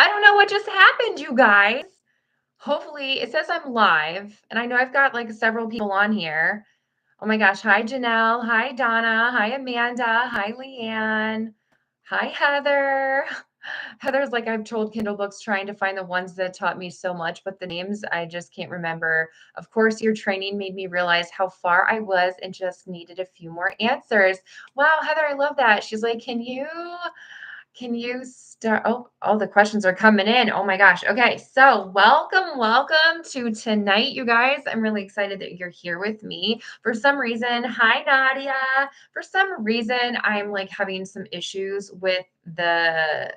I don't know what just happened, you guys. Hopefully, it says I'm live, and I know I've got like several people on here. Oh my gosh. Hi, Janelle. Hi, Donna. Hi, Amanda. Hi, Leanne. Hi, Heather. Heather's like, I've trolled Kindle books trying to find the ones that taught me so much, but the names I just can't remember. Of course, your training made me realize how far I was and just needed a few more answers. Wow, Heather, I love that. She's like, can you start? Oh, all the questions are coming in. Oh my gosh. Okay. So welcome to tonight, you guys. I'm really excited that you're here with me. For some reason, hi, Nadia. For some reason, I'm like having some issues with the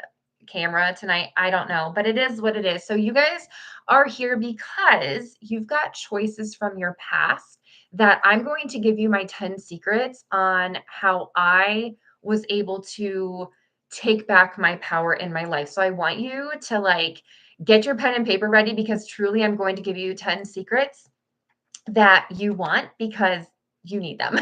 camera tonight. I don't know, but it is what it is. So you guys are here because you've got choices from your past that I'm going to give you my 10 secrets on how I was able to take back my power in my life. So I want you to like get your pen and paper ready because truly I'm going to give you 10 secrets that you want because you need them.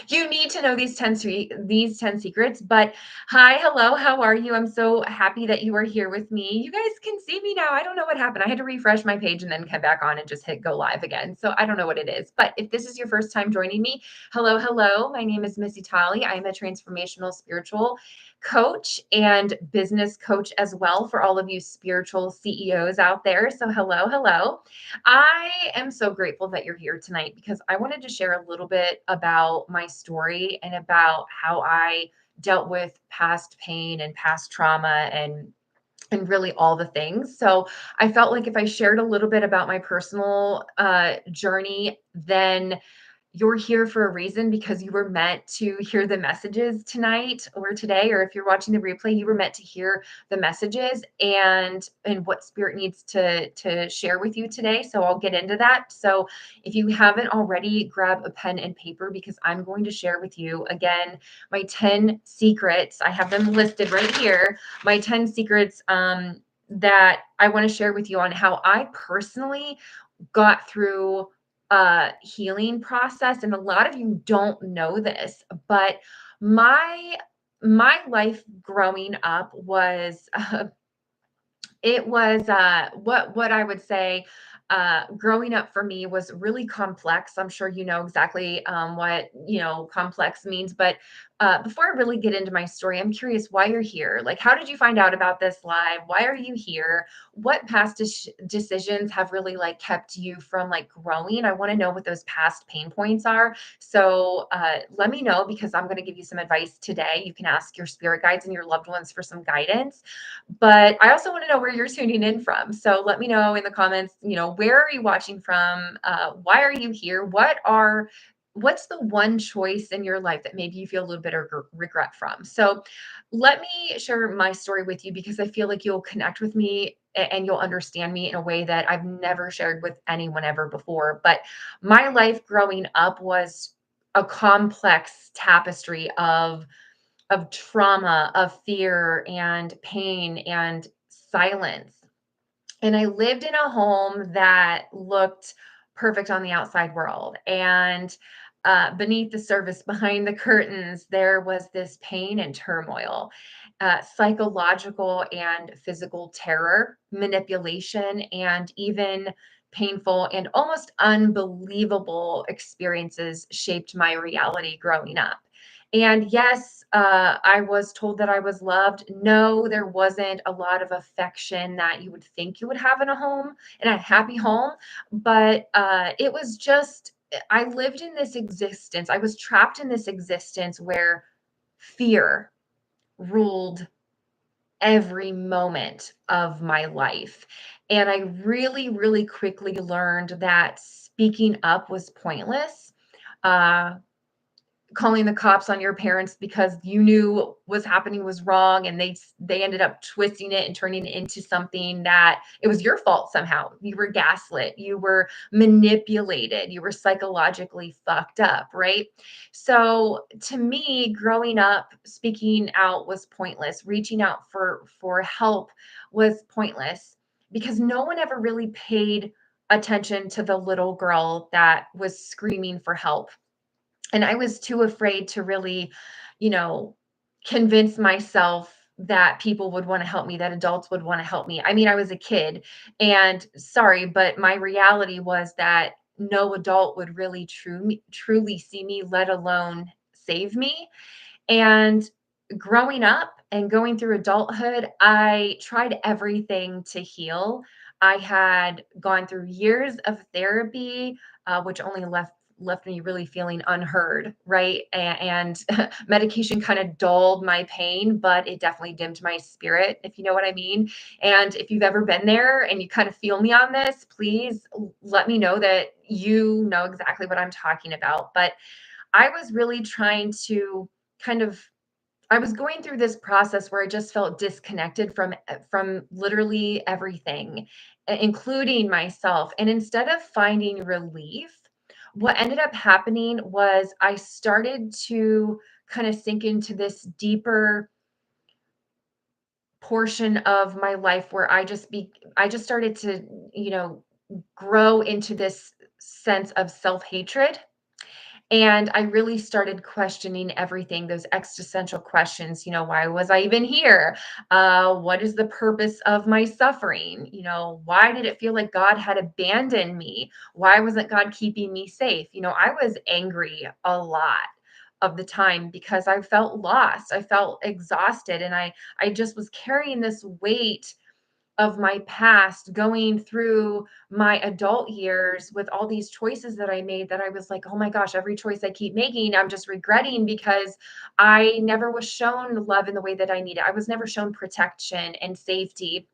You need to know these 10 secrets. But hi, hello, how are you? I'm so happy that you are here with me. You guys can see me now. I don't know what happened. I had to refresh my page and then come back on and just hit go live again. So I don't know what it is. But if this is your first time joining me, hello. My name is MissyTolley. I'm a transformational spiritual coach and business coach as well for all of you spiritual CEOs out there. So hello. I am so grateful that you're here tonight because I wanted to share a little bit about my story and about how I dealt with past pain and past trauma and really all the things. So I felt like if I shared a little bit about my personal journey, then you're here for a reason because you were meant to hear the messages tonight or today, or if you're watching the replay, you were meant to hear the messages and what spirit needs to share with you today. So I'll get into that. So if you haven't already, grab a pen and paper because I'm going to share with you again my 10 secrets. I have them listed right here. My 10 secrets that I want to share with you on how I personally got through healing process. And a lot of you don't know this, but my life growing up was it was what I would say growing up for me was really complex. I'm sure you know exactly what complex means. But before I really get into my story, I'm curious why you're here. Like, how did you find out about this live? Why are you here? What past decisions have really like kept you from like growing? I want to know what those past pain points are. So let me know because I'm going to give you some advice today. You can ask your spirit guides and your loved ones for some guidance. But I also want to know where you're tuning in from. So let me know in the comments, where are you watching from? Why are you here? What's the one choice in your life that maybe you feel a little bit of regret from? So let me share my story with you because I feel like you'll connect with me and you'll understand me in a way that I've never shared with anyone ever before. But my life growing up was a complex tapestry of trauma, of fear and pain and silence. And I lived in a home that looked perfect on the outside world. And beneath the surface, behind the curtains, there was this pain and turmoil, psychological and physical terror, manipulation, and even painful and almost unbelievable experiences shaped my reality growing up. And yes, I was told that I was loved. No, there wasn't a lot of affection that you would think you would have in a home, in a happy home. But it was just, I lived in this existence. I was trapped in this existence where fear ruled every moment of my life. And I really quickly learned that speaking up was pointless. Uh, Calling the cops on your parents because you knew what was happening was wrong and they ended up twisting it and turning it into something that it was your fault somehow. You were gaslit, you were manipulated, you were psychologically fucked up, right? So to me, growing up, speaking out was pointless. Reaching out for help was pointless because no one ever really paid attention to the little girl that was screaming for help, and I was too afraid to really, you know, convince myself that people would want to help me, that adults would want to help me. I mean, I was a kid, and sorry, but my reality was that no adult would really truly see me, let alone save me. And growing up and going through adulthood, I tried everything to heal. I had gone through years of therapy, which only left me really feeling unheard, right? And medication kind of dulled my pain, but it definitely dimmed my spirit, if you know what I mean. And if you've ever been there and you kind of feel me on this, please let me know that you know exactly what I'm talking about. But I was really trying to kind of I was going through this process where I just felt disconnected from literally everything, including myself. And instead of finding relief, what ended up happening was I started to kind of sink into this deeper portion of my life where I just started to, you know, grow into this sense of self-hatred, and I really started questioning everything, those existential questions, you know, why was I even here? What is the purpose of my suffering? You know, why did it feel like God had abandoned me? Why wasn't God keeping me safe? You know, I was angry a lot of the time because I felt lost. I felt exhausted, and I just was carrying this weight of my past going through my adult years with all these choices that I made, that I was like, oh my gosh, every choice I keep making, I'm just regretting because I never was shown love in the way that I needed. I was never shown protection and safety.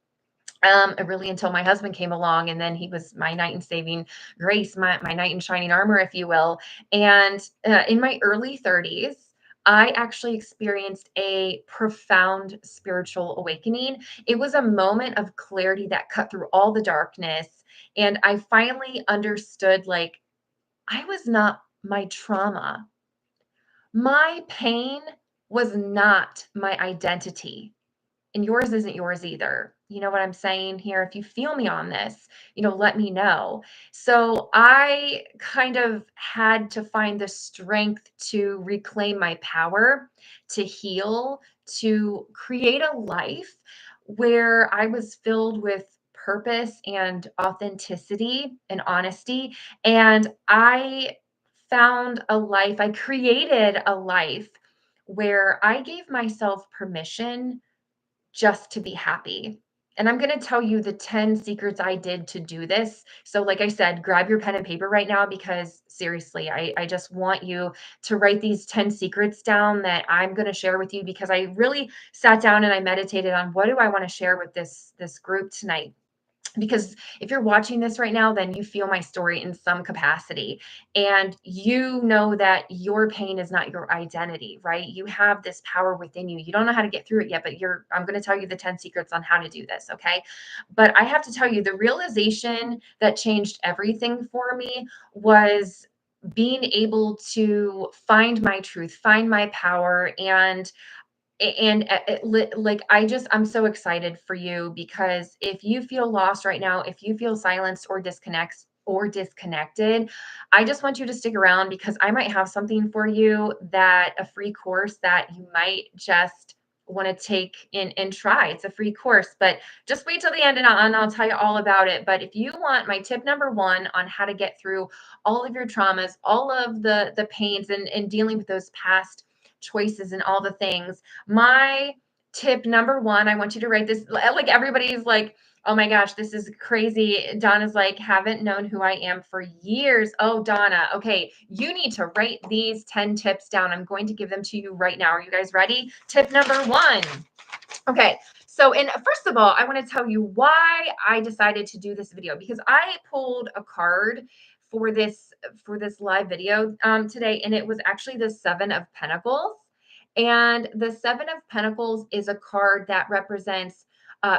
Really until my husband came along, and then he was my knight in saving grace, my knight in shining armor, if you will. And in my early 30s, I actually experienced a profound spiritual awakening. It was a moment of clarity that cut through all the darkness. And I finally understood, like, I was not my trauma. My pain was not my identity, and yours isn't yours either. You know what I'm saying here? If you feel me on this, you know, let me know. So I kind of had to find the strength to reclaim my power, to heal, to create a life where I was filled with purpose and authenticity and honesty. And I created a life where I gave myself permission just to be happy. And I'm going to tell you the 10 secrets I did to do this. So, like I said, grab your pen and paper right now, because seriously, I just want you to write these 10 secrets down that I'm going to share with you, because I really sat down and I meditated on what do I want to share with this group tonight. Because if you're watching this right now, then you feel my story in some capacity, and you know that your pain is not your identity, right? You have this power within you. You don't know how to get through it yet, but I'm going to tell you the 10 secrets on how to do this. Okay. But I have to tell you, the realization that changed everything for me was being able to find my truth, find my power, and like, I'm so excited for you, because if you feel lost right now, if you feel silenced or disconnected, I just want you to stick around, because I might have something for you, that a free course that you might just want to take and try. It's a free course, but just wait till the end, and I'll tell you all about it. But if you want my tip number one on how to get through all of your traumas, all of the pains, and dealing with those past choices and all the things, my tip number one, I want you to write this. Like, everybody's like, oh my gosh, this is crazy. Donna's like, haven't known who I am for years. Oh, Donna. Okay. You need to write these 10 tips down. I'm going to give them to you right now. Are you guys ready? Tip number one. Okay. So, and first of all, I want to tell you why I decided to do this video, because I pulled a card for this live video today, and it was actually the Seven of Pentacles. And the Seven of Pentacles is a card that represents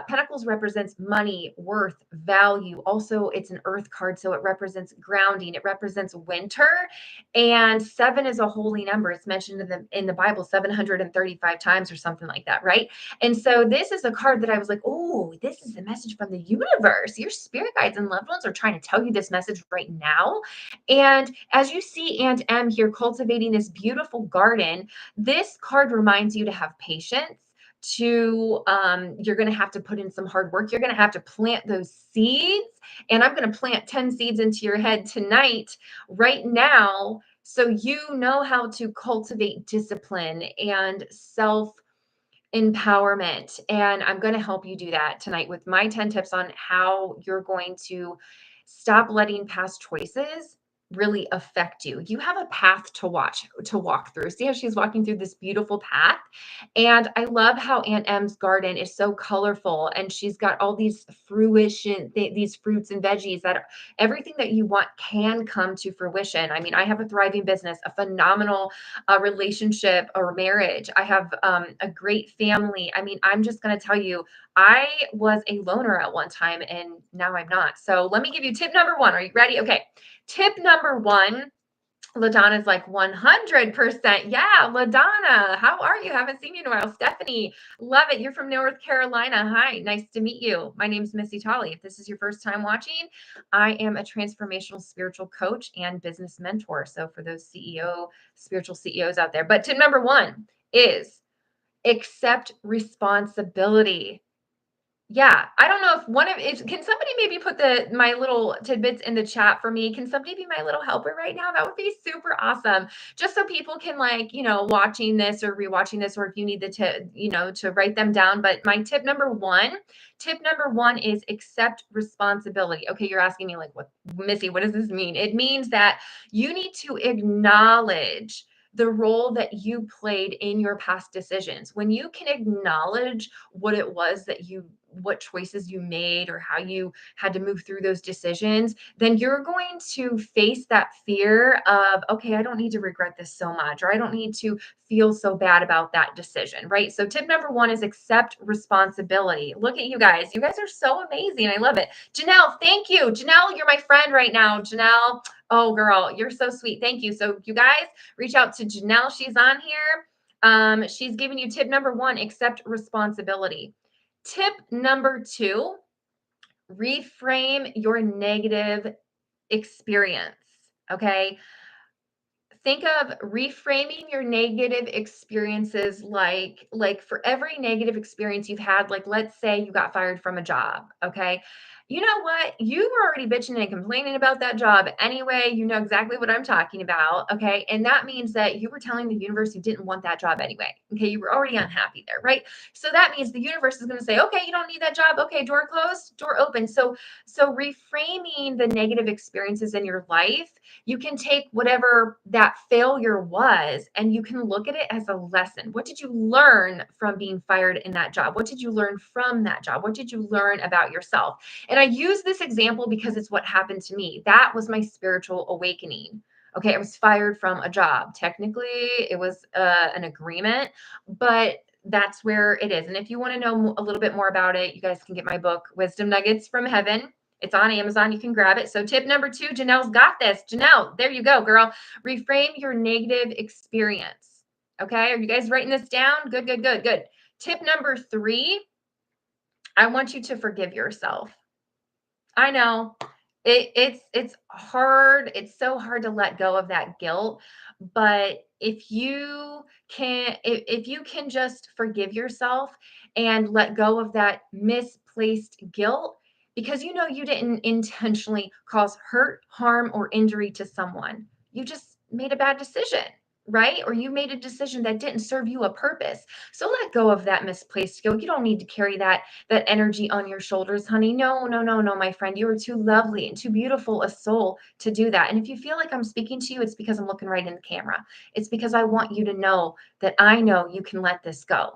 Pentacles represents money, worth, value. Also, it's an earth card, so it represents grounding. It represents winter, and seven is a holy number. It's mentioned in the Bible 735 times or something like that, right? And so this is a card that I was like, oh, this is the message from the universe. Your spirit guides and loved ones are trying to tell you this message right now. And as you see Aunt M here cultivating this beautiful garden, this card reminds you to have patience, to, you're going to have to put in some hard work. You're going to have to plant those seeds. And I'm going to plant 10 seeds into your head tonight, right now, so you know how to cultivate discipline and self empowerment. And I'm going to help you do that tonight with my 10 tips on how you're going to stop letting past choices really affect you. You have a path to walk through. See how she's walking through this beautiful path? And I love how Aunt M's garden is so colorful, and she's got all these fruition, these fruits and veggies that everything that you want can come to fruition. I mean, I have a thriving business, a phenomenal relationship or marriage. I have a great family. I mean, I'm just going to tell you, I was a loner at one time and now I'm not. So let me give you tip number one. Are you ready? Okay. Tip number one. LaDonna's like 100%. Yeah, LaDonna, how are you? Haven't seen you in a while. Stephanie, love it. You're from North Carolina. Hi, nice to meet you. My name's MissyTolley. If this is your first time watching, I am a transformational spiritual coach and business mentor. So for those spiritual CEOs out there. But tip number one is accept responsibility. Yeah, I don't know if can somebody maybe put my little tidbits in the chat for me? Can somebody be my little helper right now? That would be super awesome. Just so people can, like, watching this or rewatching this, or if you need to write them down. But my tip number one is accept responsibility. Okay, you're asking me like, what, Missy, what does this mean? It means that you need to acknowledge the role that you played in your past decisions. When you can acknowledge what it was what choices you made or how you had to move through those decisions, then you're going to face that fear of, okay, I don't need to regret this so much, or I don't need to feel so bad about that decision, right? So tip number one is accept responsibility. Look at you guys. You guys are so amazing. I love it. Janelle, thank you. Janelle, you're my friend right now. Janelle, oh girl, you're so sweet. Thank you. So you guys reach out to Janelle. She's on here. She's giving you tip number one, accept responsibility. Tip number two, reframe your negative experience. Okay. Think of reframing your negative experiences like for every negative experience you've had, like let's say you got fired from a job. Okay. You know what? You were already bitching and complaining about that job anyway. You know exactly what I'm talking about. Okay. And that means that you were telling the universe you didn't want that job anyway. Okay. You were already unhappy there, right? So that means the universe is going to say, okay, you don't need that job. Okay. Door closed, door open. So reframing the negative experiences in your life, you can take whatever that failure was and you can look at it as a lesson. What did you learn from being fired in that job? What did you learn from that job? What did you learn about yourself? And I use this example because it's what happened to me. That was my spiritual awakening. Okay, I was fired from a job. Technically, it was an agreement, but that's where it is. And if you want to know a little bit more about it, you guys can get my book, Wisdom Nuggets from Heaven. It's on Amazon. You can grab it. So tip number two, Janelle's got this. Janelle, there you go, girl. Reframe your negative experience. Okay, are you guys writing this down? Good, good, good, good. Tip number three, I want you to forgive yourself. I know it's hard. It's so hard to let go of that guilt. But if you can just forgive yourself and let go of that misplaced guilt, because you didn't intentionally cause hurt, harm, or injury to someone. You just made a bad decision, right? Or you made a decision that didn't serve you a purpose. So let go of that misplaced guilt. You don't need to carry that energy on your shoulders, honey. No, no, no, no, my friend. You are too lovely and too beautiful a soul to do that. And if you feel like I'm speaking to you, it's because I'm looking right in the camera. It's because I want you to know that I know you can let this go.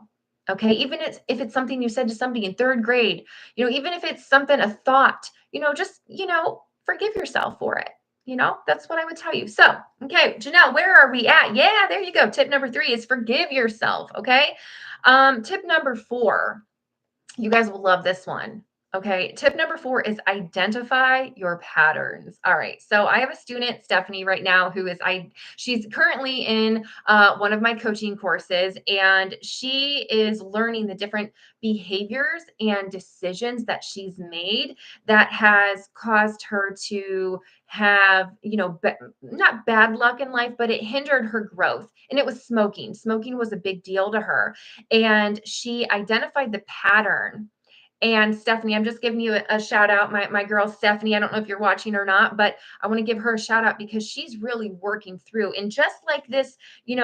Okay. Even if it's something you said to somebody in third grade, even if it's something, a thought, just, forgive yourself for it. That's what I would tell you. So, okay, Janelle, where are we at? Yeah, there you go. Tip number three is forgive yourself. Okay. Tip number four, you guys will love this one. Okay, tip number 4 is identify your patterns. All right, so I have a student, Stephanie, right now who is she's currently in one of my coaching courses, and she is learning the different behaviors and decisions that she's made that has caused her to have, not bad luck in life, but it hindered her growth. And it was smoking. Smoking was a big deal to her, and she identified the pattern. And Stephanie, I'm just giving you a shout out. My girl Stephanie, I don't know if you're watching or not, but I want to give her a shout out because she's really working through. And just like this,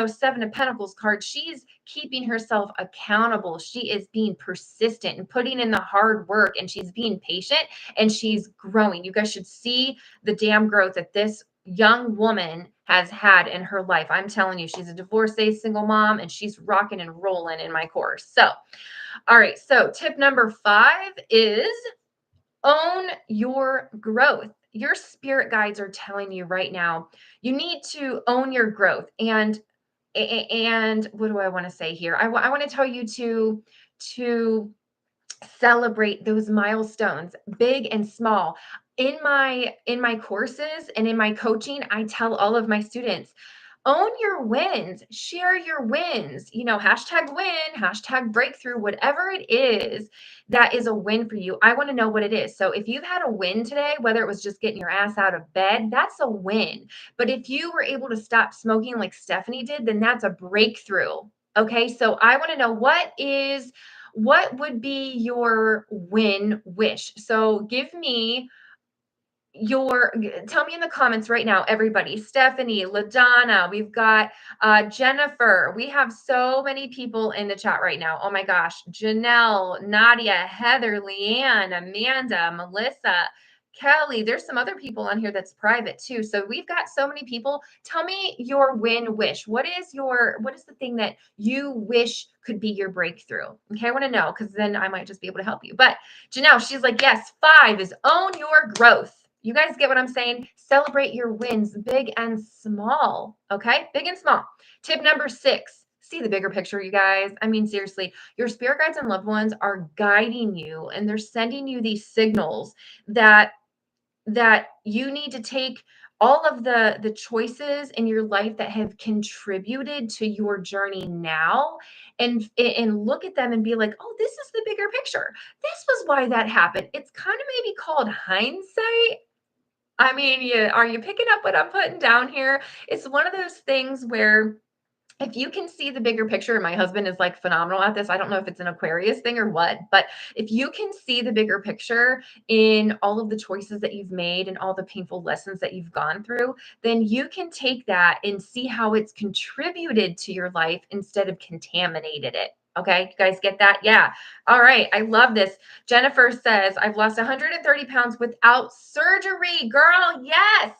Seven of Pentacles card, she's keeping herself accountable. She is being persistent and putting in the hard work, and she's being patient, and she's growing. You guys should see the damn growth that this young woman has had in her life. I'm telling you, she's a divorcee, single mom, and she's rocking and rolling in my course. So, all right, so tip number 5 is own your growth. Your spirit guides are telling you right now, you need to own your growth. And what do I want to say here? I want to tell you to celebrate those milestones, big and small. In my courses and in my coaching, I tell all of my students, own your wins, share your wins, hashtag win, hashtag breakthrough, whatever it is that is a win for you. I want to know what it is. So if you've had a win today, whether it was just getting your ass out of bed, that's a win. But if you were able to stop smoking like Stephanie did, then that's a breakthrough. Okay. So I want to know what would be your win wish? So tell me in the comments right now, everybody. Stephanie, LaDonna, we've got Jennifer. We have so many people in the chat right now. Oh my gosh. Janelle, Nadia, Heather, Leanne, Amanda, Melissa, Kelly. There's some other people on here that's private too. So we've got so many people. Tell me your win wish. What is the thing that you wish could be your breakthrough? Okay, I want to know, because then I might just be able to help you. But Janelle, she's like, yes, 5 is own your growth. You guys get what I'm saying? Celebrate your wins, big and small. Okay, big and small. Tip number 6. See the bigger picture, you guys. I mean, seriously, your spirit guides and loved ones are guiding you, and they're sending you these signals that you need to take all of the choices in your life that have contributed to your journey now, and look at them and be like, oh, this is the bigger picture. This was why that happened. It's kind of maybe called hindsight. I mean, are you picking up what I'm putting down here? It's one of those things where if you can see the bigger picture, and my husband is like phenomenal at this. I don't know if it's an Aquarius thing or what, but if you can see the bigger picture in all of the choices that you've made and all the painful lessons that you've gone through, then you can take that and see how it's contributed to your life instead of contaminated it. Okay, you guys get that? Yeah. All right. I love this. Jennifer says, I've lost 130 pounds without surgery. Girl, yes.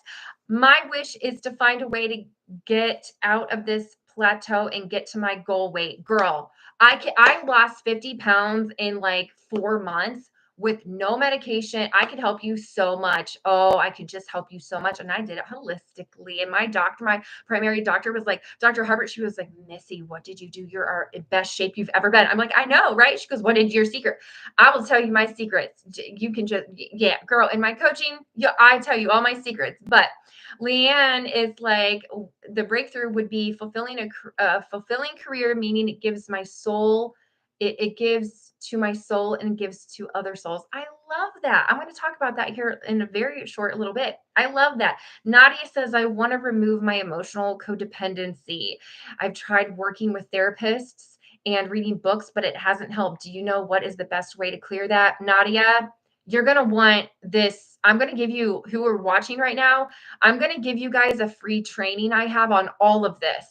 My wish is to find a way to get out of this plateau and get to my goal weight. Girl, I lost 50 pounds in like 4 months with no medication. I could help you so much. Oh, I could just help you so much. And I did it holistically. And my primary doctor was like, Dr. Hubbard, she was like, Missy, what did you do? You're in best shape you've ever been. I'm like, I know, right? She goes, what is your secret? I will tell you my secrets. You can just, yeah, girl, in my coaching, yeah, I tell you all my secrets. But Leanne is like, the breakthrough would be fulfilling a fulfilling career, meaning it gives my soul, it gives to my soul and gives to other souls. I love that. I'm going to talk about that here in a very short little bit. I love that. Nadia says, I want to remove my emotional codependency. I've tried working with therapists and reading books, but it hasn't helped. Do you know what is the best way to clear that? Nadia, you're going to want this. I'm going to give you, who are watching right now, I'm going to give you guys a free training I have on all of this.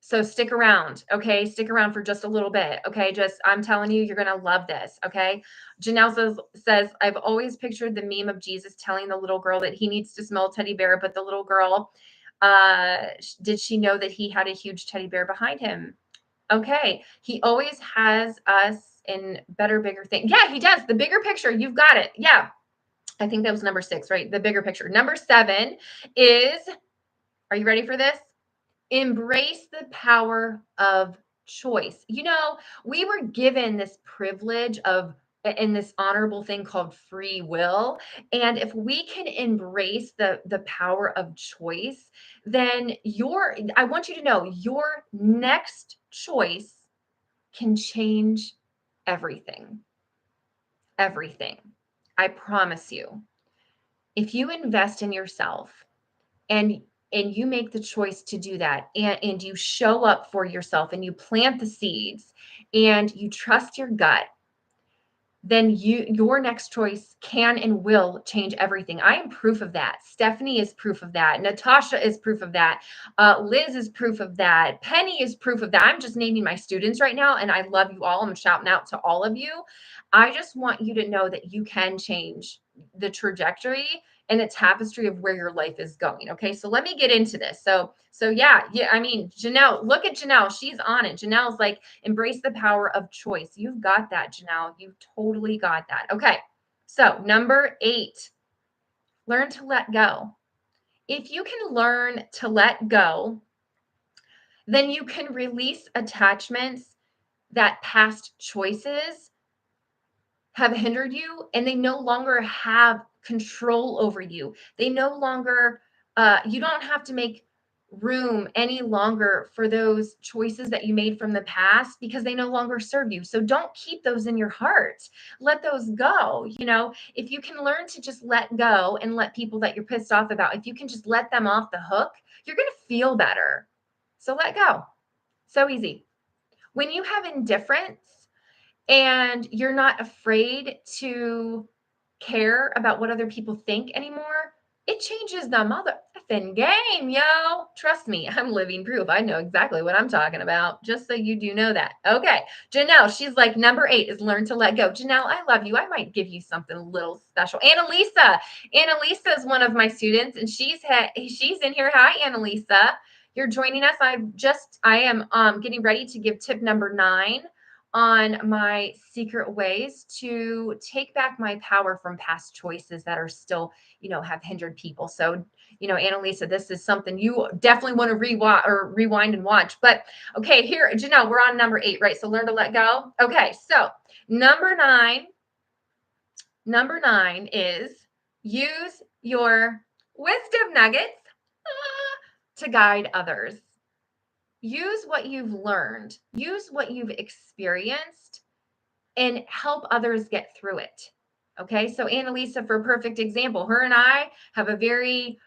So stick around, okay? Stick around for just a little bit, okay? I'm telling you, you're going to love this, okay? Janelle says, I've always pictured the meme of Jesus telling the little girl that he needs to smell teddy bear, but the little girl, did she know that he had a huge teddy bear behind him? Okay. He always has us in better, bigger things. Yeah, he does. The bigger picture. You've got it. Yeah. I think that was number 6, right? The bigger picture. Number 7 is, are you ready for this? Embrace the power of choice. We were given this privilege of in this honorable thing called free will. And if we can embrace the power of choice, then I want you to know your next choice can change everything. Everything. I promise you. If you invest in yourself and you make the choice to do that, and you show up for yourself and you plant the seeds and you trust your gut, then your next choice can and will change everything. I am proof of that. Stephanie is proof of that. Natasha is proof of that. Liz is proof of that. Penny is proof of that. I'm just naming my students right now, and I love you all. I'm shouting out to all of you. I just want you to know that you can change the trajectory and the tapestry of where your life is going. Okay, so let me get into this. So yeah. I mean, Janelle, look at Janelle. She's on it. Janelle's like, embrace the power of choice. You've got that, Janelle. You've totally got that. Okay, so number 8, learn to let go. If you can learn to let go, then you can release attachments that past choices have hindered you, and they no longer have control over you. They no longer, you don't have to make room any longer for those choices that you made from the past because they no longer serve you. So don't keep those in your heart. Let those go. If you can learn to just let go and let people that you're pissed off about, if you can just let them off the hook, you're going to feel better. So let go. So easy. When you have indifference, and you're not afraid to care about what other people think anymore, it changes the mother effing game, yo. Trust me, I'm living proof. I know exactly what I'm talking about, just so you do know that. Okay, Janelle, she's like, number 8 is learn to let go. Janelle, I love you. I might give you something a little special. Annalisa is one of my students, and she's in here. Hi, Annalisa. You're joining us. I am getting ready to give tip number 9 on my secret ways to take back my power from past choices that are still, have hindered people. So, Annalisa, this is something you definitely want to rewind and watch. But okay, here, Janelle, we're on number 8, right? So learn to let go. Okay, so number 9 is use your wisdom nuggets to guide others. Use what you've learned, use what you've experienced, and help others get through it. Okay, so Annalisa, for a perfect example, her and I have a very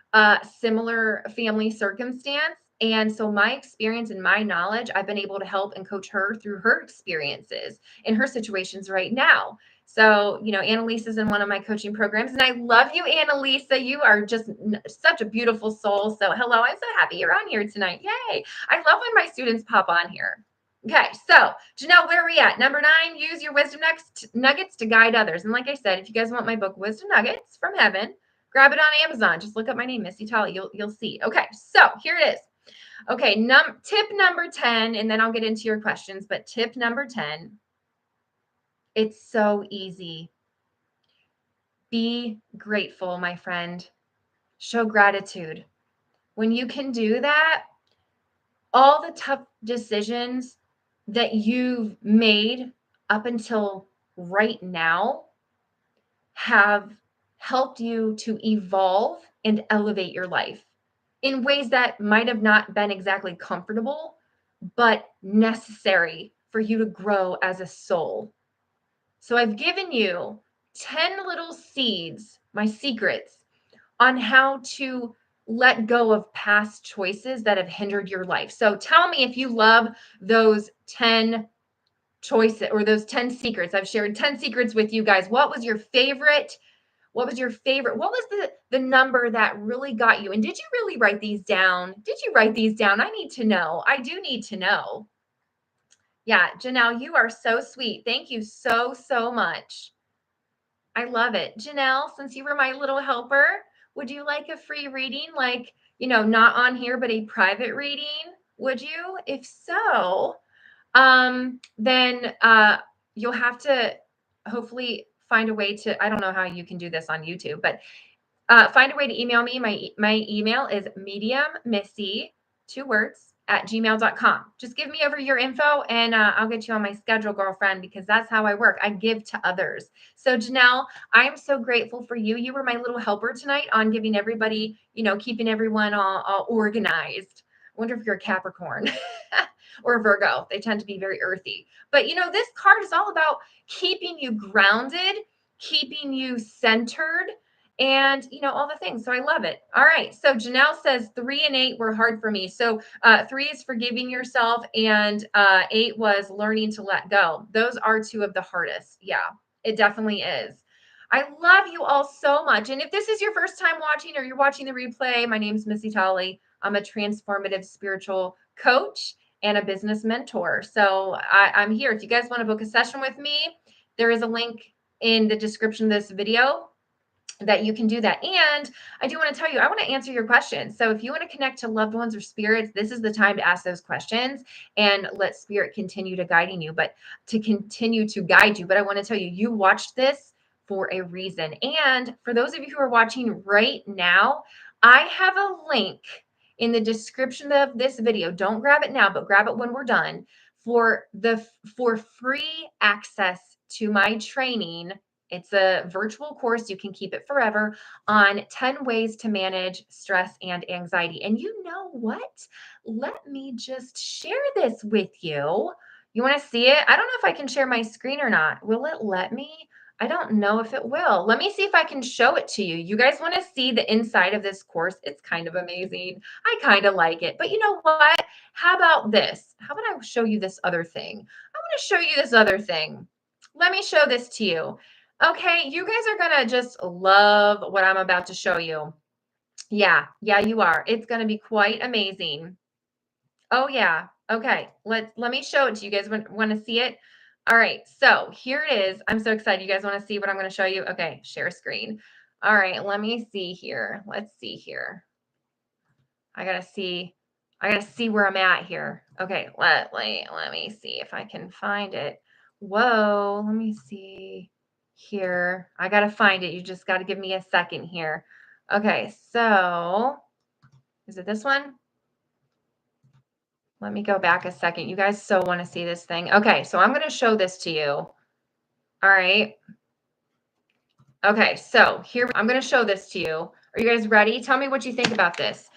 similar family circumstance. And so my experience and my knowledge, I've been able to help and coach her through her experiences in her situations right now. So, Annalisa's in one of my coaching programs, and I love you, Annalisa. You are just such a beautiful soul. So hello, I'm so happy you're on here tonight. Yay. I love when my students pop on here. Okay, so Janelle, where are we at? Number 9, use your wisdom nuggets to guide others. And like I said, if you guys want my book, Wisdom Nuggets from Heaven, grab it on Amazon. Just look up my name, MissyTolley. You'll see. Okay, so here it is. Okay, tip number 10, and then I'll get into your questions. But tip number 10, it's so easy. Be grateful, my friend. Show gratitude. When you can do that, all the tough decisions that you've made up until right now have helped you to evolve and elevate your life in ways that might have not been exactly comfortable, but necessary for you to grow as a soul. So I've given you 10 little seeds, my secrets on how to let go of past choices that have hindered your life. So tell me if you love those 10 choices or those 10 secrets. I've shared 10 secrets with you guys. What was your favorite? What was the number that really got you? And did you really write these down? Did you write these down? I need to know. I do need to know. Yeah, Janelle, you are so sweet. Thank you so, so much. I love it. Janelle, since you were my little helper, would you like a free reading? Like, not on here, but a private reading? Would you? If so, then you'll have to hopefully find a way to, I don't know how you can do this on YouTube, but find a way to email me. My email is MediumMissy, 2 words, @gmail.com. Just give me over your info and I'll get you on my schedule, girlfriend, because that's how I work. I give to others. So Janelle, I am so grateful for you. You were my little helper tonight on giving everybody, keeping everyone all organized. I wonder if you're a Capricorn or a Virgo. They tend to be very earthy. But, this card is all about keeping you grounded, keeping you centered, and all the things. So I love it. All right. So Janelle says 3 and 8 were hard for me. So 3 is forgiving yourself, and 8 was learning to let go. Those are 2 of the hardest. Yeah, it definitely is. I love you all so much. And if this is your first time watching or you're watching the replay, my name is MissyTolley. I'm a transformative spiritual coach and a business mentor. So I'm here. If you guys want to book a session with me, there is a link in the description of this video that you can do that. And I do want to tell you, I want to answer your questions. So if you want to connect to loved ones or spirits, this is the time to ask those questions and let spirit continue to guiding you, but to continue to guide you. But I want to tell you, you watched this for a reason. And for those of you who are watching right now, I have a link in the description of this video. Don't grab it now, but grab it when we're done for free access to my training. It's a virtual course. You can keep it forever on 10 ways to manage stress and anxiety. And you know what? Let me just share this with you. You want to see it? I don't know if I can share my screen or not. Will it let me? I don't know if it will. Let me see if I can show it to you. You guys want to see the inside of this course? It's kind of amazing. I kind of like it. But you know what? How about this? How about I show you this other thing? I want to show you this other thing. Let me show this to you. Okay, you guys are going to just love what I'm about to show you. Yeah, you are. It's going to be quite amazing. Oh, yeah. Okay, let me show it to you guys. Want to see it? All right, so here it is. I'm so excited. You guys want to see what I'm going to show you? Okay, share screen. All right, let me see here. Let's see here. I got to see where I'm at here. Okay, let me see if I can find it. Whoa, let me see here. I got to find it. You just got to give me a second here. Okay, so is it this one? Let me go back a second. You guys so want to see this thing. Okay, so I'm going to show this to you. All right. Okay, so here I'm going to show this to you. Are you guys ready? Tell me what you think about this.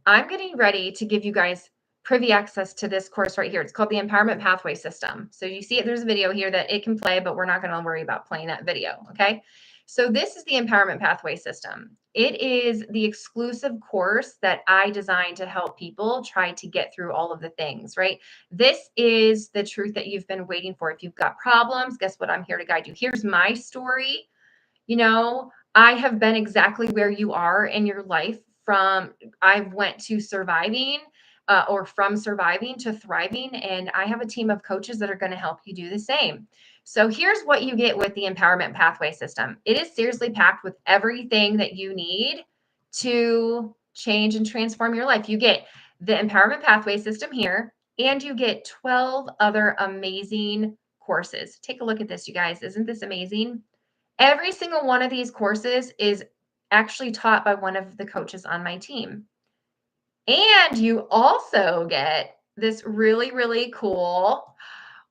I'm getting ready to give you guys privy access to this course right here. It's called the Empowerment Pathway System. So you see it, there's a video here that it can play, but we're not going to worry about playing that video. Okay. So this is the Empowerment Pathway System. It is the exclusive course that I designed to help people try to get through all of the things, right? This is the truth that you've been waiting for. If you've got problems, guess what? I'm here to guide you. Here's my story. I have been exactly where you are in your life. I went to surviving or from surviving to thriving. And I have a team of coaches that are going to help you do the same. So here's what you get with the Empowerment Pathway System. It is seriously packed with everything that you need to change and transform your life. You get the Empowerment Pathway System here, and you get 12 other amazing courses. Take a look at this, you guys. Isn't this amazing? Every single one of these courses is actually taught by one of the coaches on my team. And you also get this really, really cool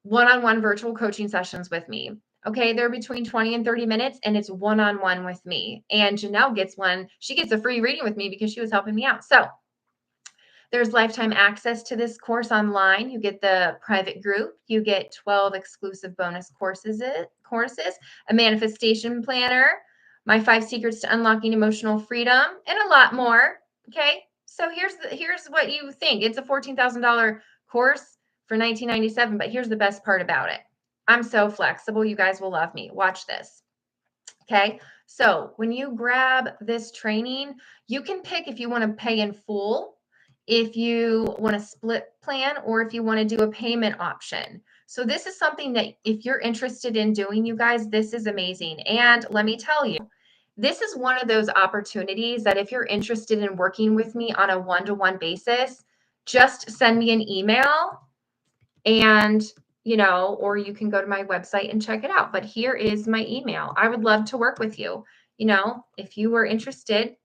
one-on-one virtual coaching sessions with me. Okay, they're between 20 and 30 minutes, and it's one-on-one with me. And Janelle gets one. She gets a free reading with me because she was helping me out. So there's lifetime access to this course online. You get the private group. You get 12 exclusive bonus courses, a manifestation planner, my 5 secrets to unlocking emotional freedom, and a lot more. Okay. So here's what you think. It's a $14,000 course for $19.97, but here's the best part about it. I'm so flexible. You guys will love me. Watch this. Okay. So when you grab this training, you can pick if you want to pay in full, if you want a split plan, or if you want to do a payment option. So this is something that if you're interested in doing, you guys, this is amazing. And let me tell you, this is one of those opportunities that if you're interested in working with me on a one-to-one basis, just send me an email and or you can go to my website and check it out. But here is my email. I would love to work with you. If you were interested,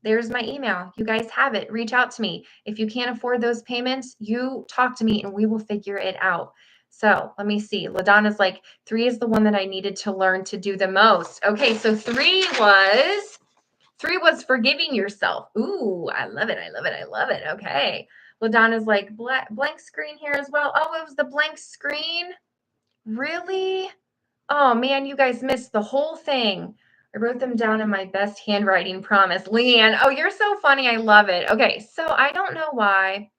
there's my email. You guys have it. Reach out to me. If you can't afford those payments, you talk to me and we will figure it out. So let me see. LaDonna's like, 3 is the one that I needed to learn to do the most. Okay, so 3 was forgiving yourself. Ooh, I love it. I love it. I love it. Okay. LaDonna's like, blank screen here as well. Oh, it was the blank screen? Really? Oh man, you guys missed the whole thing. I wrote them down in my best handwriting, promise. Leanne, oh, you're so funny. I love it. Okay, so I don't know why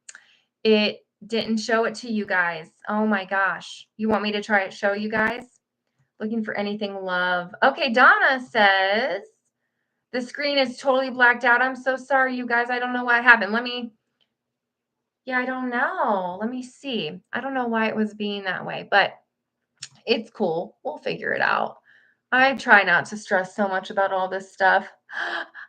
it didn't show it to you guys. Oh my gosh. You want me to try it show you guys? Looking for anything love. Okay, Donna says the screen is totally blacked out. I'm so sorry, you guys. I don't know what happened. Yeah, I don't know. Let me see. I don't know why it was being that way, but it's cool. We'll figure it out. I try not to stress so much about all this stuff.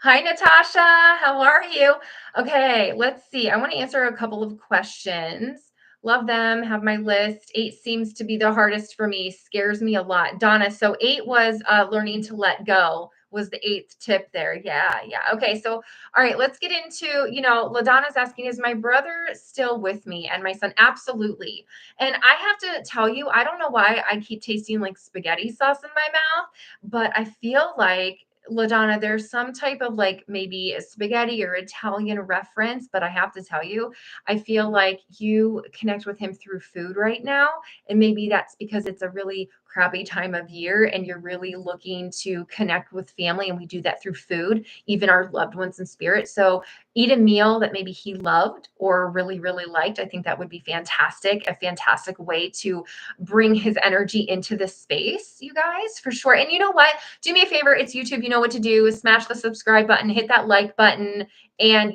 Hi, Natasha. How are you? Okay, let's see. I want to answer a couple of questions. Love them. Have my list. 8 seems to be the hardest for me. Scares me a lot. Donna, so 8 was learning to let go was the 8th tip there. Yeah, yeah. Okay, so all right, let's get into, LaDonna's asking, is my brother still with me and my son? Absolutely. And I have to tell you, I don't know why I keep tasting like spaghetti sauce in my mouth, but I feel like, LaDonna, there's some type of like maybe a spaghetti or Italian reference, but I have to tell you, I feel like you connect with him through food right now. And maybe that's because it's a really crappy time of year and you're really looking to connect with family. And we do that through food, even our loved ones in spirit. So eat a meal that maybe he loved or really, really liked. I think that would be fantastic. A fantastic way to bring his energy into this space, you guys, for sure. And you know what? Do me a favor. It's YouTube. You know what to do. Smash the subscribe button, hit that like button, and,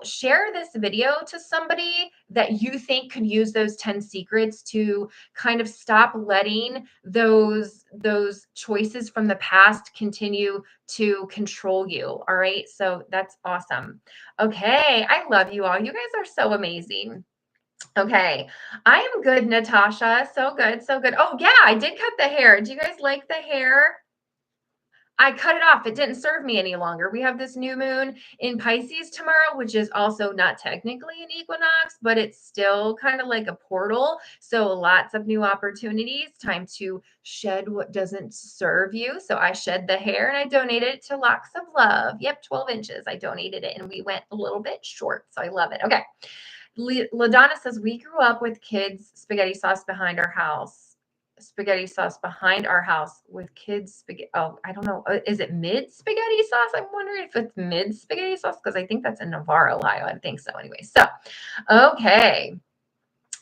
share this video to somebody that you think could use those 10 secrets to kind of stop letting those choices from the past continue to control you. All right. So that's awesome. Okay. I love you all. You guys are so amazing. Okay. I am good, Natasha. So good. So good. Oh, yeah. I did cut the hair. Do you guys like the hair? I cut it off. It didn't serve me any longer. We have this new moon in Pisces tomorrow, which is also not technically an equinox, but it's still kind of like a portal. So lots of new opportunities. Time to shed what doesn't serve you. So I shed the hair and I donated it to Locks of Love. Yep, 12 inches. I donated it and we went a little bit short. So I love it. Okay. LaDonna says, we grew up with kids' spaghetti sauce behind our house. Spaghetti sauce behind our house with kids spaghetti. Oh, I don't know. Is it mid spaghetti sauce? I'm wondering if it's mid spaghetti sauce because I think that's in Navarre, Ohio. I think so. Anyway, so okay.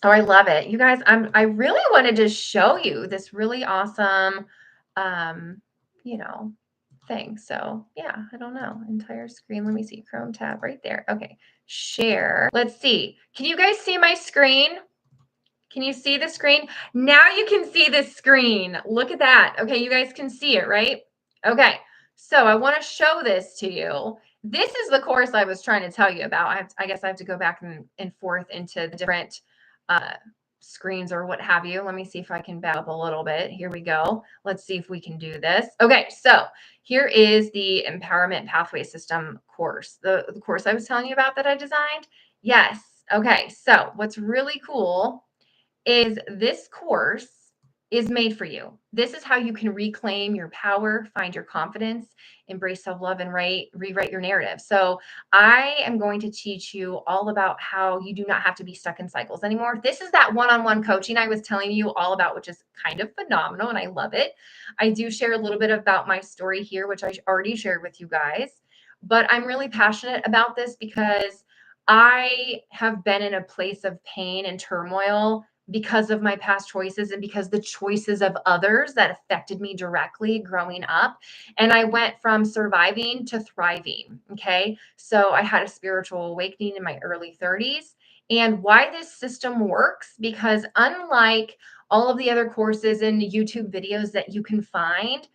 Oh, I love it, you guys. I really wanted to show you this really awesome, you know, thing. So yeah, I don't know. Entire screen. Let me see. Chrome tab right there. Okay, share. Let's see. Can you guys see my screen? Can you see the screen? Now you can see the screen. Look at that. Okay, you guys can see it, right? Okay, so I want to show this to you. This is the course I was trying to tell you about. I guess I have to go back and forth into the different screens or what have you. Let me see if I can back up a little bit. Here we go. Let's see if we can do this. Okay, so here is the Empowerment Pathway System course, the course I was telling you about that I designed. Yes. Okay, so what's really cool is this course is made for you. This is how you can reclaim your power, find your confidence, embrace self-love, and rewrite your narrative. So I am going to teach you all about how you do not have to be stuck in cycles anymore. This is that one-on-one coaching I was telling you all about, which is kind of phenomenal, and I love it. I do share a little bit about my story here, which I already shared with you guys, but I'm really passionate about this because I have been in a place of pain and turmoil because of my past choices and because the choices of others that affected me directly growing up. And I went from surviving to thriving. Okay. So I had a spiritual awakening in my early 30s. And why this system works, because unlike all of the other courses and YouTube videos that you can find,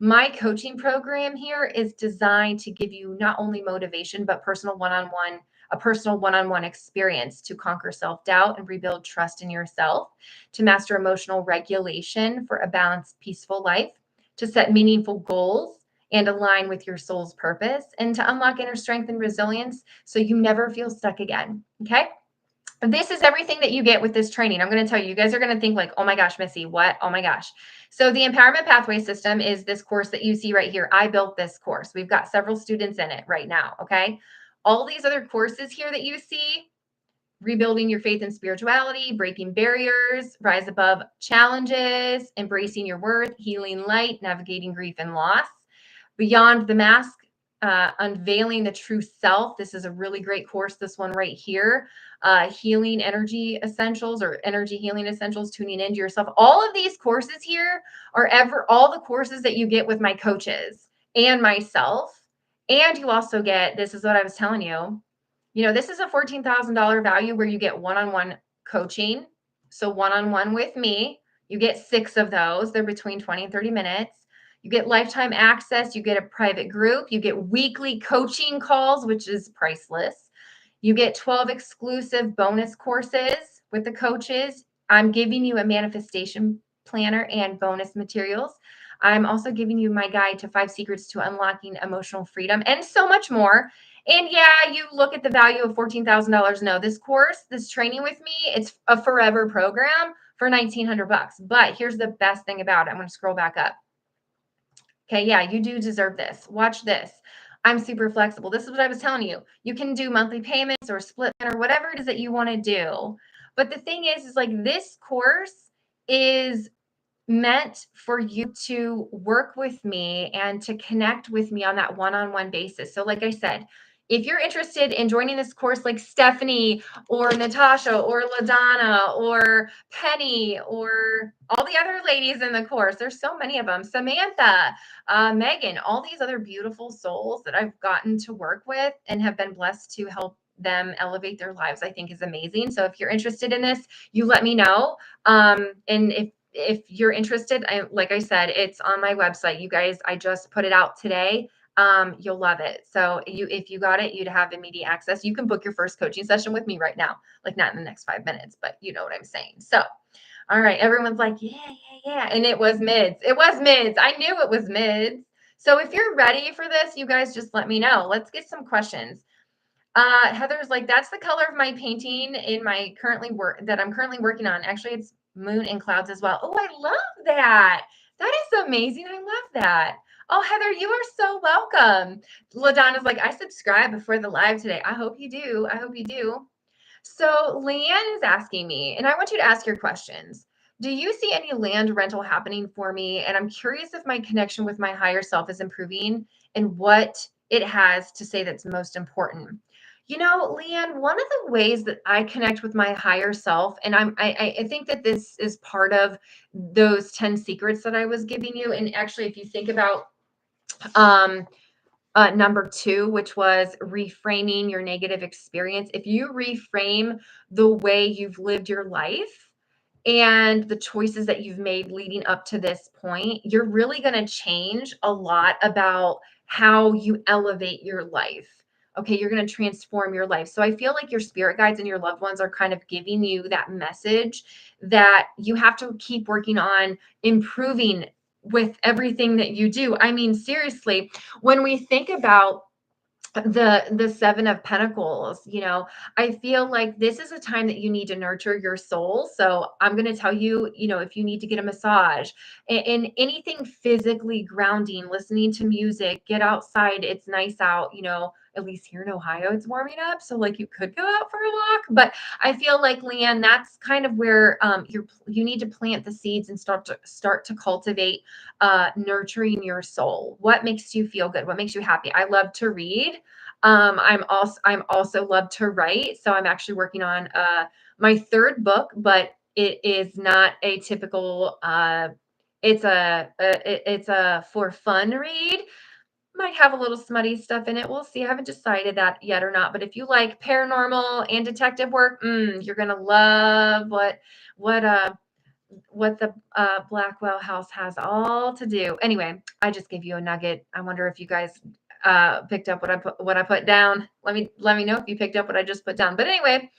my coaching program here is designed to give you not only motivation, but a personal one-on-one experience to conquer self-doubt and rebuild trust in yourself, to master emotional regulation for a balanced, peaceful life, to set meaningful goals and align with your soul's purpose, and to unlock inner strength and resilience so you never feel stuck again. Okay. This is everything that you get with this training. I'm going to tell you, you guys are going to think like, oh my gosh, Missy, what? Oh my gosh. So the Empowerment Pathway System is this course that you see right here. I built this course. We've got several students in it right now. Okay. All these other courses here that you see, rebuilding your faith and spirituality, breaking barriers, rise above challenges, embracing your worth, healing light, navigating grief and loss, beyond the mask, unveiling the true self. This is a really great course. This one right here, healing energy essentials or energy healing essentials, tuning into yourself. All of these courses here are all the courses that you get with my coaches and myself. And you also get, this is what I was telling you, this is a $14,000 value where you get one-on-one coaching. So one-on-one with me, you get 6 of those. They're between 20 and 30 minutes. You get lifetime access. You get a private group. You get weekly coaching calls, which is priceless. You get 12 exclusive bonus courses with the coaches. I'm giving you a manifestation planner and bonus materials. I'm also giving you my guide to 5 secrets to unlocking emotional freedom and so much more. And yeah, you look at the value of $14,000. No, this course, this training with me, it's a forever program for $1,900. But here's the best thing about it. I'm going to scroll back up. Okay, yeah, you do deserve this. Watch this. I'm super flexible. This is what I was telling you. You can do monthly payments or split or whatever it is that you want to do. But the thing is like this course is meant for you to work with me and to connect with me on that one-on-one basis. So like I said, if you're interested in joining this course like Stephanie or Natasha or LaDonna or Penny or all the other ladies in the course, there's so many of them, Samantha, Megan, all these other beautiful souls that I've gotten to work with and have been blessed to help them elevate their lives, I think is amazing. So if you're interested in this, you let me know. And if you're interested, like I said, it's on my website. You guys, I just put it out today. You'll love it. So if you got it, you'd have immediate access. You can book your first coaching session with me right now, like not in the next 5 minutes, but you know what I'm saying. So, all right. Everyone's like, yeah. And it was mids. It was mids. I knew it was mids. So if you're ready for this, you guys just let me know. Let's get some questions. Heather's like, that's the color of my painting in my that I'm currently working on. Actually, it's moon and clouds as well. Oh, I love that. That is amazing. I love that. Oh, Heather, you are so welcome. LaDonna's like, I subscribed before the live today. I hope you do. I hope you do. So Leanne is asking me, and I want you to ask your questions. Do you see any land rental happening for me? And I'm curious if my connection with my higher self is improving and what it has to say that's most important. Leanne, one of the ways that I connect with my higher self, and I think that this is part of those 10 secrets that I was giving you. And actually, if you think about number 2, which was reframing your negative experience, if you reframe the way you've lived your life and the choices that you've made leading up to this point, you're really going to change a lot about how you elevate your life. Okay, you're going to transform your life. So I feel like your spirit guides and your loved ones are kind of giving you that message that you have to keep working on improving with everything that you do. I mean, seriously, when we think about the 7 of Pentacles, I feel like this is a time that you need to nurture your soul. So I'm going to tell you, if you need to get a massage and anything physically grounding, listening to music, get outside. It's nice out, at least here in Ohio, it's warming up. So like you could go out for a walk, but I feel like, Leanne, that's kind of where you need to plant the seeds and start to cultivate nurturing your soul. What makes you feel good? What makes you happy? I love to read. I'm also love to write. So I'm actually working on my 3rd book, but it is not a typical it's a for fun read. Might have a little smutty stuff in it. We'll see. I haven't decided that yet or not. But if you like paranormal and detective work, you're gonna love what the Blackwell house has all to do. Anyway, I just gave you a nugget. I wonder if you guys picked up what I put down. Let me know if you picked up what I just put down. But anyway,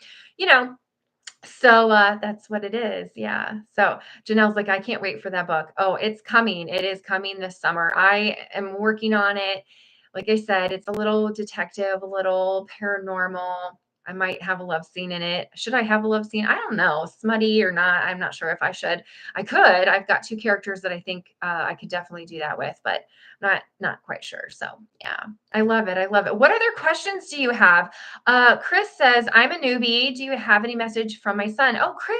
So, that's what it is, yeah. So, Janelle's like, "I can't wait for that book." Oh, it's coming. It is coming this summer. I am working on it. Like I said, it's a little detective, a little paranormal. I might have a love scene in it. Should I have a love scene? I don't know, smutty or not. I'm not sure if I should. I could. I've got 2 characters that I think, I could definitely do that with, but not quite sure. So, yeah. I love it. I love it. What other questions do you have? Chris says, "I'm a newbie. Do you have any message from my son?" Oh, Chris.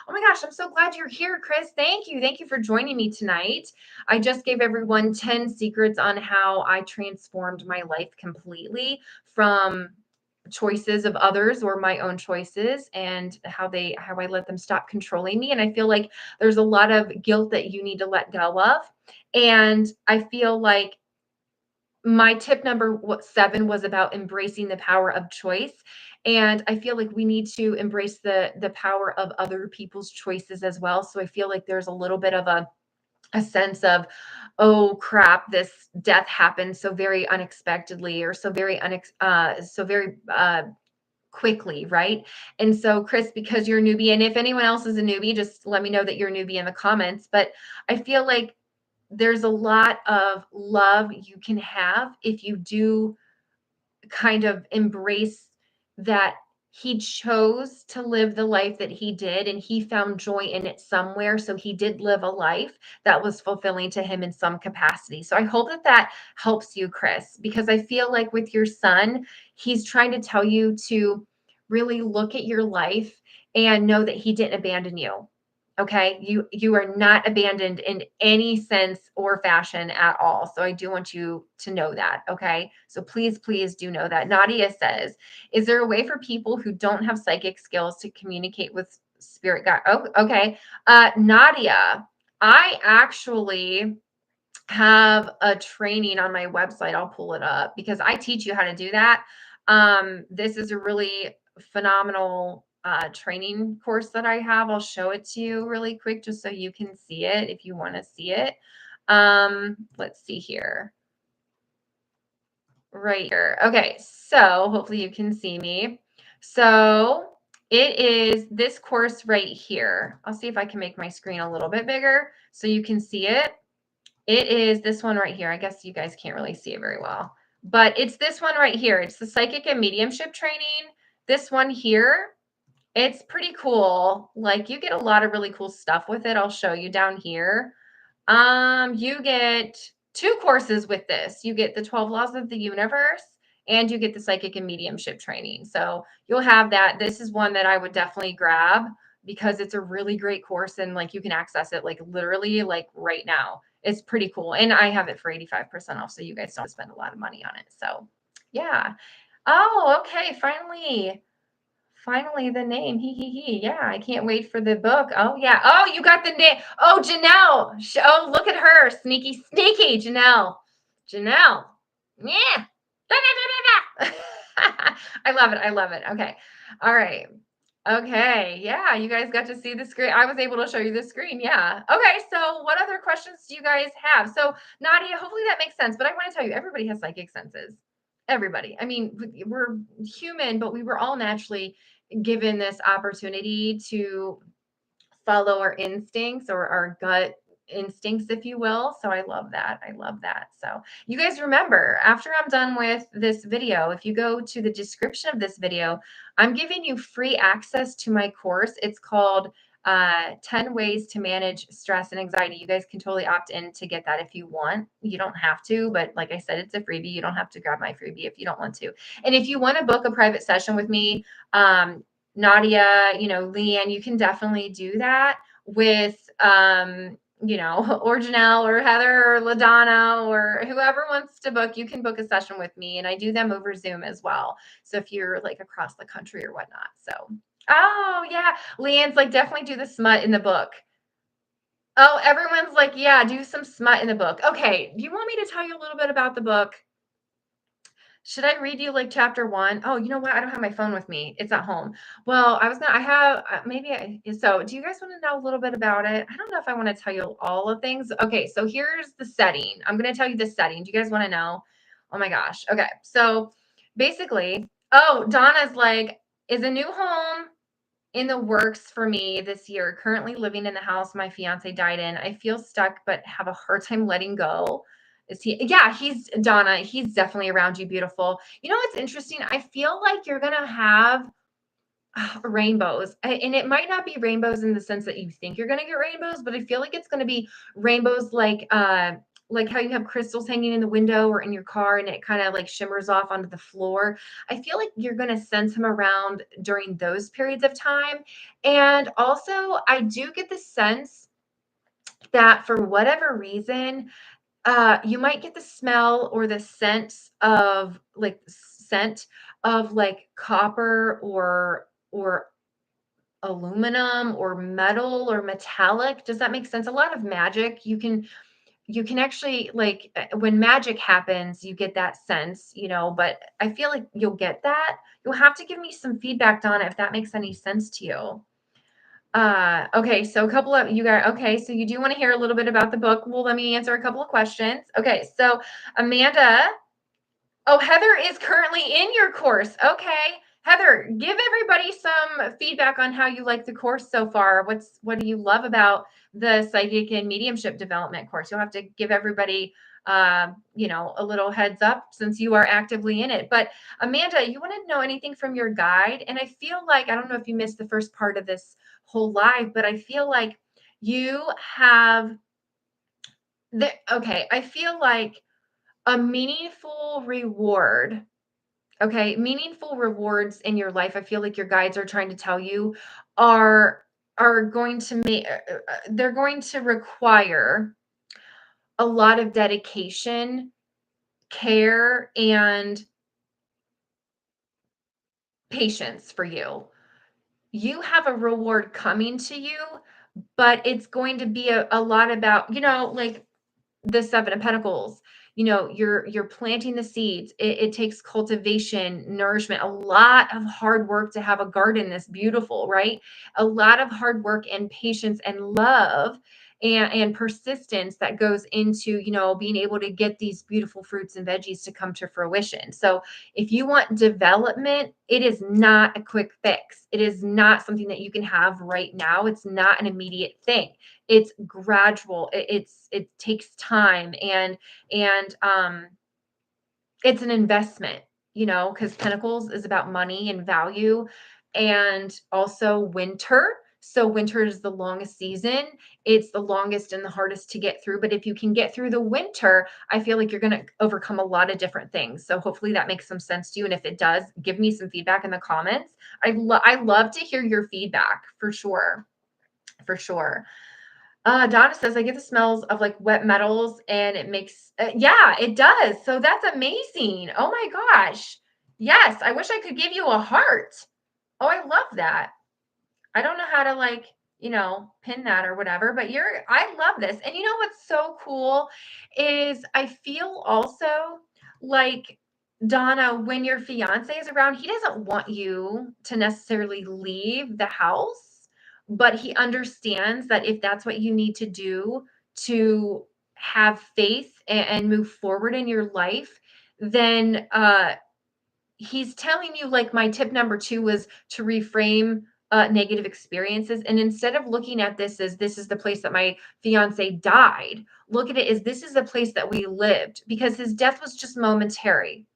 Oh my gosh, I'm so glad you're here, Chris. Thank you. Thank you for joining me tonight. I just gave everyone 10 secrets on how I transformed my life completely from choices of others or my own choices, and how I let them stop controlling me. And I feel like there's a lot of guilt that you need to let go of. And I feel like my tip number 7 was about embracing the power of choice. And I feel like we need to embrace the power of other people's choices as well. So I feel like there's a little bit of a sense of, oh crap, this death happened so very unexpectedly, or so very quickly, right? And so, Chris, because you're a newbie, and if anyone else is a newbie, just let me know that you're a newbie in the comments. But I feel like there's a lot of love you can have if you do kind of embrace that he chose to live the life that he did, and he found joy in it somewhere. So he did live a life that was fulfilling to him in some capacity. So I hope that that helps you, Chris, because I feel like with your son, he's trying to tell you to really look at your life and know that he didn't abandon you. Okay, you are not abandoned in any sense or fashion at all. So I do want you to know that. Okay, so please do know that. Nadia says, "Is there a way for people who don't have psychic skills to communicate with spirit guide?" Oh, okay. Nadia, I actually have a training on my website. I'll pull it up because I teach you how to do that. This is a really phenomenal training course that I have. I'll show it to you really quick just so you can see it if you want to see it. Let's see here. Right here. Okay, so hopefully you can see me. So it is this course right here. I'll see if I can make my screen a little bit bigger so you can see it. It is this one right here. I guess you guys can't really see it very well, but it's this one right here. It's the psychic and mediumship training. This one here, it's pretty cool. Like, you get a lot of really cool stuff with it. I'll show you down here. You get 2 courses with this. You get the 12 laws of the universe, and you get the psychic and mediumship training. So you'll have that. This is one that I would definitely grab because it's a really great course, and like you can access it like literally like right now. It's pretty cool. And I have it for 85% off. So you guys don't spend a lot of money on it. So yeah. Oh, okay. Finally, the name. He. Yeah, I can't wait for the book. Oh, yeah. Oh, you got the name. Oh, Janelle. Oh, look at her. Sneaky Janelle. Janelle. Yeah. I love it. I love it. Okay. All right. Okay. Yeah, you guys got to see the screen. I was able to show you the screen. Yeah. Okay. So, what other questions do you guys have? So, Nadia, hopefully that makes sense. But I want to tell you, everybody has psychic senses. Everybody. I mean, we're human, but we were all naturally given this opportunity to follow our instincts or our gut instincts, if you will. So I love that. I love that. So you guys remember, after I'm done with this video, if you go to the description of this video, I'm giving you free access to my course. It's called 10 ways to manage stress and anxiety. You guys can totally opt in to get that if you want. You don't have to, but like I said, it's a freebie. You don't have to grab my freebie if you don't want to. And if you want to book a private session with me, Nadia, Leanne, you can definitely do that with, or Janelle or Heather or LaDonna or whoever wants to book. You can book a session with me, and I do them over Zoom as well. So if you're like across the country or whatnot. So, oh yeah, Leanne's like, definitely do the smut in the book. Oh, everyone's like, yeah, do some smut in the book. Okay, do you want me to tell you a little bit about the book? Should I read you like chapter 1? Oh, you know what? I don't have my phone with me. It's at home. Well, I have, so do you guys want to know a little bit about it? I don't know if I want to tell you all the things. Okay, so here's the setting. I'm going to tell you the setting. Do you guys want to know? Oh my gosh. Okay, so basically, oh, Donna's like, is a new home in the works for me this year. Currently living in the house my fiance died in. I feel stuck, but have a hard time letting go. Is he? Yeah, he's Donna. He's definitely around you, beautiful. You know what's interesting? I feel like you're gonna have rainbows, and it might not be rainbows in the sense that you think you're gonna get rainbows, but I feel like it's gonna be rainbows like how you have crystals hanging in the window or in your car and it kind of like shimmers off onto the floor. I feel like you're going to sense him around during those periods of time. And also, I do get the sense that for whatever reason, you might get the smell or the scent of like copper or aluminum or metal or metallic. Does that make sense? A lot of magic, you can actually like when magic happens, you get that sense, but I feel like you'll get that. You'll have to give me some feedback, Donna, if that makes any sense to you. Okay, so a couple of you got, okay, so you do want to hear a little bit about the book. Well, let me answer a couple of questions. Okay, so Amanda, oh, Heather is currently in your course. Okay. Heather, give everybody some feedback on how you like the course so far. What do you love about the psychic and mediumship development course? You'll have to give everybody a little heads up since you are actively in it. But Amanda, you want to know anything from your guide? And I feel like, I don't know if you missed the first part of this whole live, but I feel like you have okay, I feel like a meaningful reward. Okay, meaningful rewards in your life, I feel like your guides are trying to tell you are going to make they're going to require a lot of dedication, care, and patience for you. You have a reward coming to you, but it's going to be a lot about, like the Seven of Pentacles. You're planting the seeds. It takes cultivation, nourishment, a lot of hard work to have a garden this beautiful, right? A lot of hard work and patience and love and persistence that goes into, being able to get these beautiful fruits and veggies to come to fruition. So if you want development, it is not a quick fix. It is not something that you can have right now. It's not an immediate thing. It's gradual. It takes time and it's an investment, because Pentacles is about money and value and also winter. So winter is the longest season. It's the longest and the hardest to get through. But if you can get through the winter, I feel like you're going to overcome a lot of different things. So hopefully that makes some sense to you. And if it does, give me some feedback in the comments. I love to hear your feedback for sure. For sure. Donna says, I get the smells of like wet metals and it makes, yeah, it does. So that's amazing. Oh my gosh. Yes. I wish I could give you a heart. Oh, I love that. I don't know how to like, pin that or whatever, but I love this. And you know what's so cool is I feel also like Donna, when your fiance is around, he doesn't want you to necessarily leave the house, but he understands that if that's what you need to do to have faith and move forward in your life, then he's telling you, like, my tip number 2 was to reframe negative experiences. And instead of looking at this as this is the place that my fiance died, look at it as this is the place that we lived, because his death was just momentary.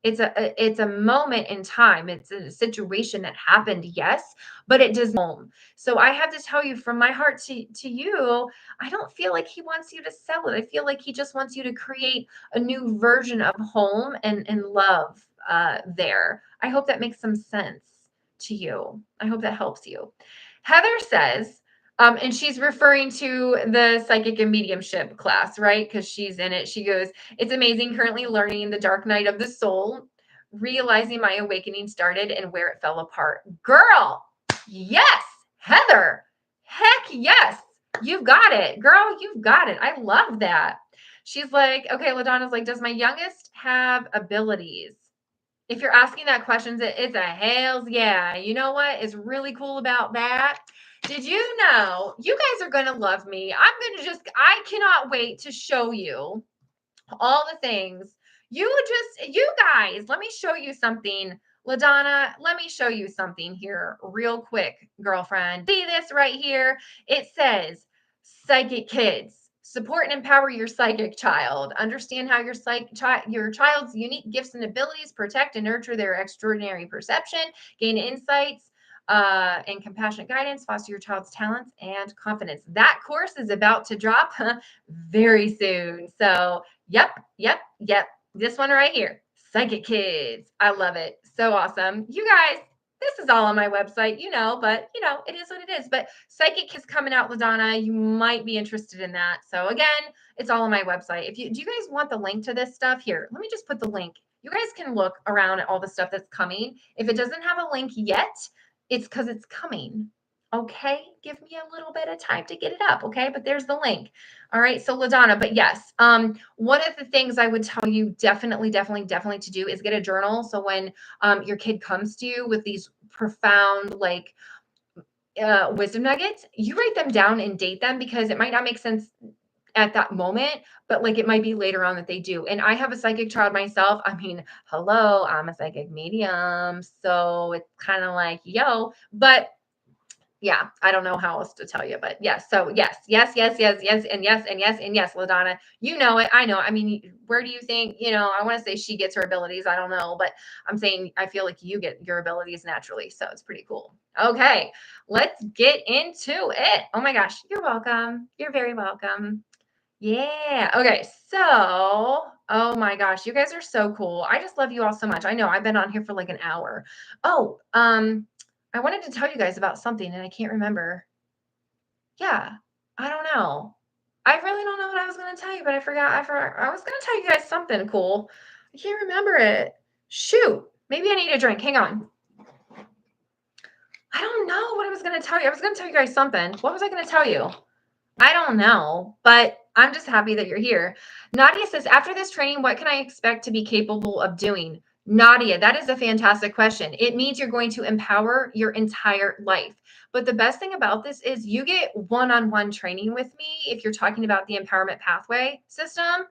It's a moment in time. It's a situation that happened, yes, but it does home. So I have to tell you from my heart to you, I don't feel like he wants you to sell it. I feel like he just wants you to create a new version of home and love there. I hope that makes some sense to you. I hope that helps you. Heather says, and she's referring to the psychic and mediumship class, right? Because she's in it. She goes, it's amazing currently learning the dark night of the soul, realizing my awakening started and where it fell apart. Girl, yes, Heather, heck yes, you've got it. Girl, you've got it. I love that. She's like, okay, LaDonna's like, does my youngest have abilities? If you're asking that question, it's a hells yeah. You know what is really cool about that? Did you know, you guys are going to love me. I cannot wait to show you all the things. You guys, let me show you something LaDonna, let me show you something here real quick, girlfriend. See this right here? It says, Psychic Kids, support and empower your psychic child. Understand how your child's unique gifts and abilities, protect and nurture their extraordinary perception, gain insights, and compassionate guidance, foster your child's talents and confidence. That course is about to drop very soon. So, yep. This one right here, Psychic Kids. I love it. So awesome. You guys, this is all on my website, but it is what it is. But Psychic Kids coming out, LaDonna, you might be interested in that. So again, it's all on my website. Do you guys want the link to this stuff? Here, let me just put the link. You guys can look around at all the stuff that's coming. If it doesn't have a link yet, it's because it's coming. Okay, give me a little bit of time to get it up. Okay, but there's the link. All right, so LaDonna, but yes, one of the things I would tell you definitely to do is get a journal. So when your kid comes to you with these profound wisdom nuggets, you write them down and date them, because it might not make sense at that moment, but it might be later on that they do. And I have a psychic child myself. I mean, hello, I'm a psychic medium, so it's kind of like, yo, but yeah, I don't know how else to tell you, but yes. So yes, and yes, LaDonna, you know it. I know. I mean, where do you think, I want to say she gets her abilities. I don't know, but I'm saying I feel like you get your abilities naturally. So it's pretty cool. Okay, let's get into it. Oh my gosh, you're welcome. You're very welcome. Yeah. Okay. So, oh my gosh, you guys are so cool. I just love you all so much. I know I've been on here for like an hour. Oh, I wanted to tell you guys about something and I can't remember. Yeah, I don't know. I really don't know what I was going to tell you, but I forgot. I was going to tell you guys something cool. I can't remember it. Shoot. Maybe I need a drink. Hang on. I don't know what I was going to tell you. I was going to tell you guys something. What was I going to tell you? I don't know, but I'm just happy that you're here. Nadia says, after this training, what can I expect to be capable of doing? Nadia, that is a fantastic question. It means you're going to empower your entire life. But the best thing about this is you get one-on-one training with me if you're talking about the empowerment pathway system.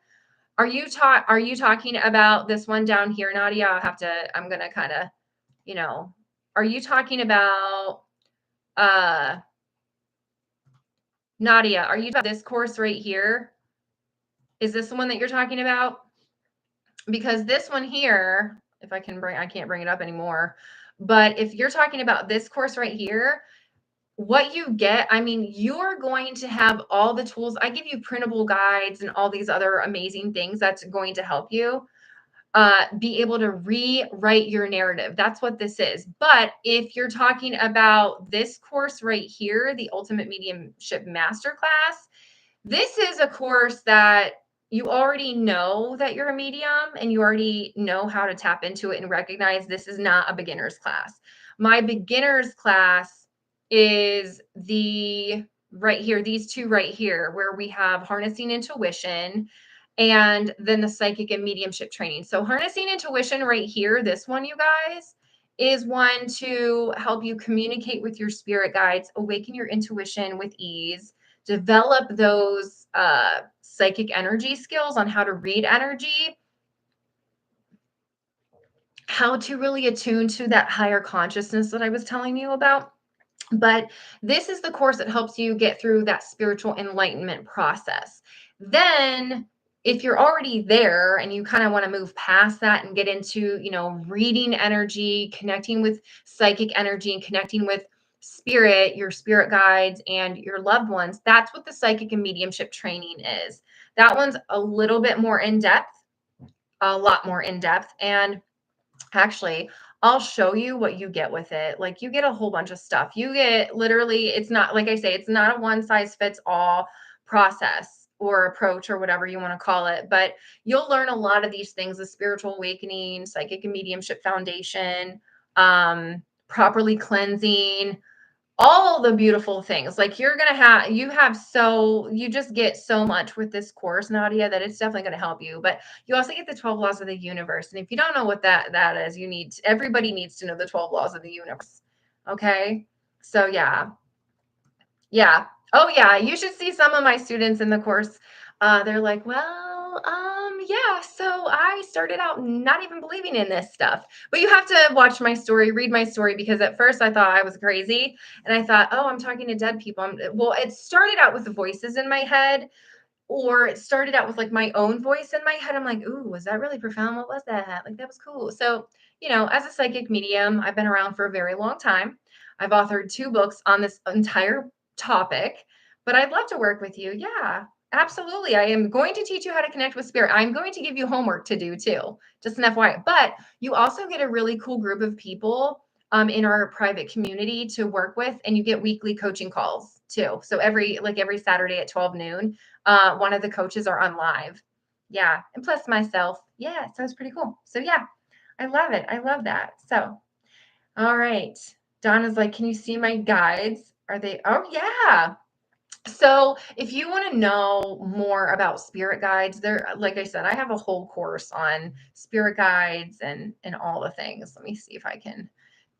Are you talking about this one down here, Nadia? I'm gonna kind of, are you talking about Nadia, are you talking about this course right here? Is this the one that you're talking about? Because this one here, I can't bring it up anymore. But if you're talking about this course right here, what you get, I mean, you're going to have all the tools. I give you printable guides and all these other amazing things that's going to help you be able to rewrite your narrative. That's what this is. But if you're talking about this course right here, the Ultimate Mediumship Masterclass, this is a course that you already know that you're a medium and you already know how to tap into it and recognize this is not a beginner's class. My beginner's class is right here, these two right here, where we have harnessing intuition and then the psychic and mediumship training. So harnessing intuition right here, this one, you guys, is one to help you communicate with your spirit guides, awaken your intuition with ease, develop those psychic energy skills on how to read energy, how to really attune to that higher consciousness that I was telling you about. But this is the course that helps you get through that spiritual enlightenment process. Then if you're already there and you kind of want to move past that and get into, reading energy, connecting with psychic energy and connecting with spirit, your spirit guides and your loved ones, that's what the psychic and mediumship training is. That one's a little bit more in depth, a lot more in depth. And actually, I'll show you what you get with it. Like you get a whole bunch of stuff. You get literally, it's not, like I say, it's not a one size fits all process or approach or whatever you want to call it, but you'll learn a lot of these things, the spiritual awakening, psychic and mediumship foundation, properly cleansing, all the beautiful things. Like you just get so much with this course, Nadia, that it's definitely going to help you. But you also get the 12 laws of the universe. And if you don't know what that is, everybody needs to know the 12 laws of the universe. Okay. So yeah. Oh yeah. You should see some of my students in the course. They're like, well, Yeah, so I started out not even believing in this stuff. But you have to watch my story, read my story, because at first I thought I was crazy and I thought, "Oh, I'm talking to dead people." Well, it started out with the voices in my head, or it started out with like my own voice in my head. I'm like, "Ooh, was that really profound? What was that?" Like that was cool. So, as a psychic medium, I've been around for a very long time. I've authored 2 books on this entire topic, but I'd love to work with you. Yeah, absolutely. I am going to teach you how to connect with spirit. I'm going to give you homework to do too, just an FYI. But you also get a really cool group of people in our private community to work with, and you get weekly coaching calls too. So every Saturday at 12 noon, one of the coaches are on live. Yeah, and plus myself. Yeah, so it's pretty cool. So yeah, I love it. I love that. So, all right. Donna's like, can you see my guides? Are they? Oh yeah. So if you want to know more about spirit guides, there, like I said, I have a whole course on spirit guides and all the things. Let me see if I can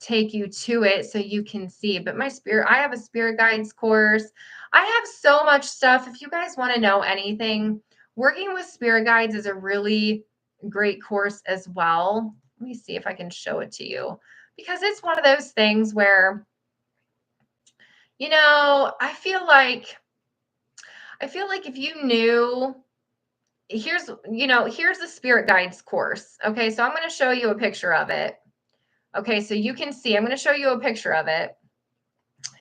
take you to it so you can see. But I have a spirit guides course. I have so much stuff. If you guys want to know anything, working with spirit guides is a really great course as well. Let me see if I can show it to you, because it's one of those things where, I feel like if you knew, here's the spirit guides course. Okay, so I'm going to show you a picture of it. Okay, so you can see, I'm going to show you a picture of it.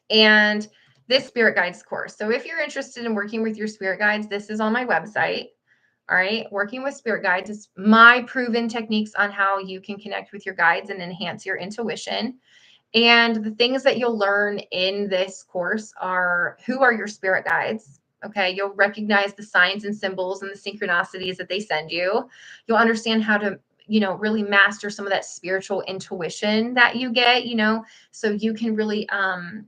And this spirit guides course. So if you're interested in working with your spirit guides, this is on my website. All right, working with spirit guides is my proven techniques on how you can connect with your guides and enhance your intuition. And the things that you'll learn in this course are, who are your spirit guides? Okay, you'll recognize the signs and symbols and the synchronicities that they send you. You'll understand how to, really master some of that spiritual intuition that you get, so you can really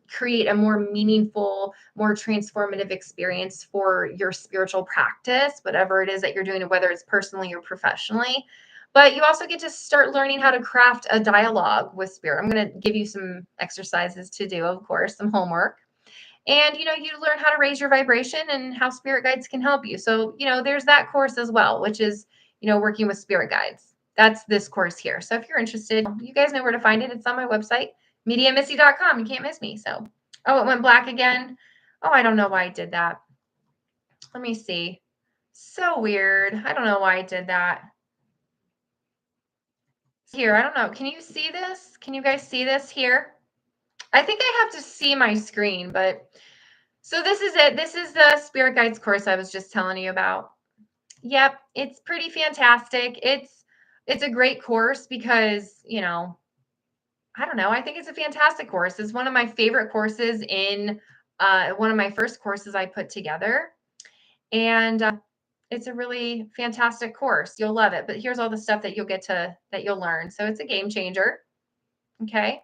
create a more meaningful, more transformative experience for your spiritual practice, whatever it is that you're doing, whether it's personally or professionally. But you also get to start learning how to craft a dialogue with spirit. I'm going to give you some exercises to do, of course, some homework. And, you learn how to raise your vibration and how spirit guides can help you. So, there's that course as well, which is, working with spirit guides. That's this course here. So if you're interested, you guys know where to find it. It's on my website, MediumMissy.com. You can't miss me. So, oh, it went black again. Oh, I don't know why I did that. Let me see. So weird. I don't know why I did that. Here, I don't know. Can you see this? Can you guys see this here? I think I have to see my screen, but so this is it. This is the Spirit Guides course I was just telling you about. Yep, it's pretty fantastic. It's a great course because, I don't know. I think it's a fantastic course. It's one of my favorite courses in one of my first courses I put together. And it's a really fantastic course. You'll love it. But here's all the stuff that you'll learn. So it's a game changer. Okay.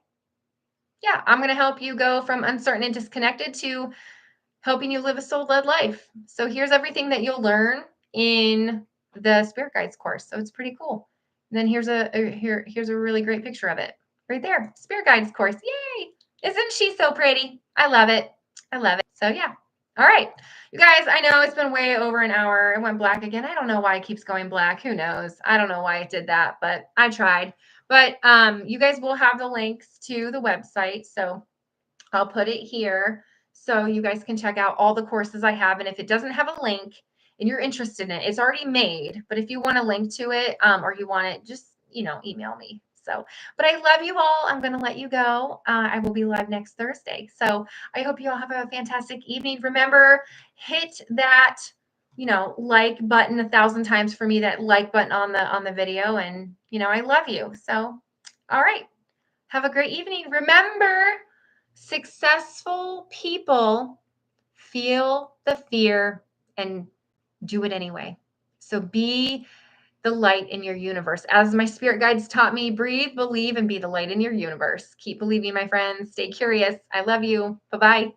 Yeah, I'm going to help you go from uncertain and disconnected to helping you live a soul-led life. So here's everything that you'll learn in the Spirit Guides course. So it's pretty cool. And then here's a really great picture of it right there. Spirit Guides course. Yay! Isn't she so pretty? I love it. I love it. So yeah. All right. You guys, I know it's been way over an hour. It went black again. I don't know why it keeps going black. Who knows? I don't know why it did that, but I tried. But you guys will have the links to the website. So I'll put it here so you guys can check out all the courses I have. And if it doesn't have a link and you're interested in it, it's already made. But if you want a link to it or you want it, just, email me. So, but I love you all. I'm going to let you go. I will be live next Thursday. So I hope you all have a fantastic evening. Remember, hit that, like button 1,000 times for me, that like button on the video. And, I love you. So, all right. Have a great evening. Remember, successful people feel the fear and do it anyway. So be the light in your universe. As my spirit guides taught me, breathe, believe, and be the light in your universe. Keep believing, my friends. Stay curious. I love you. Bye-bye.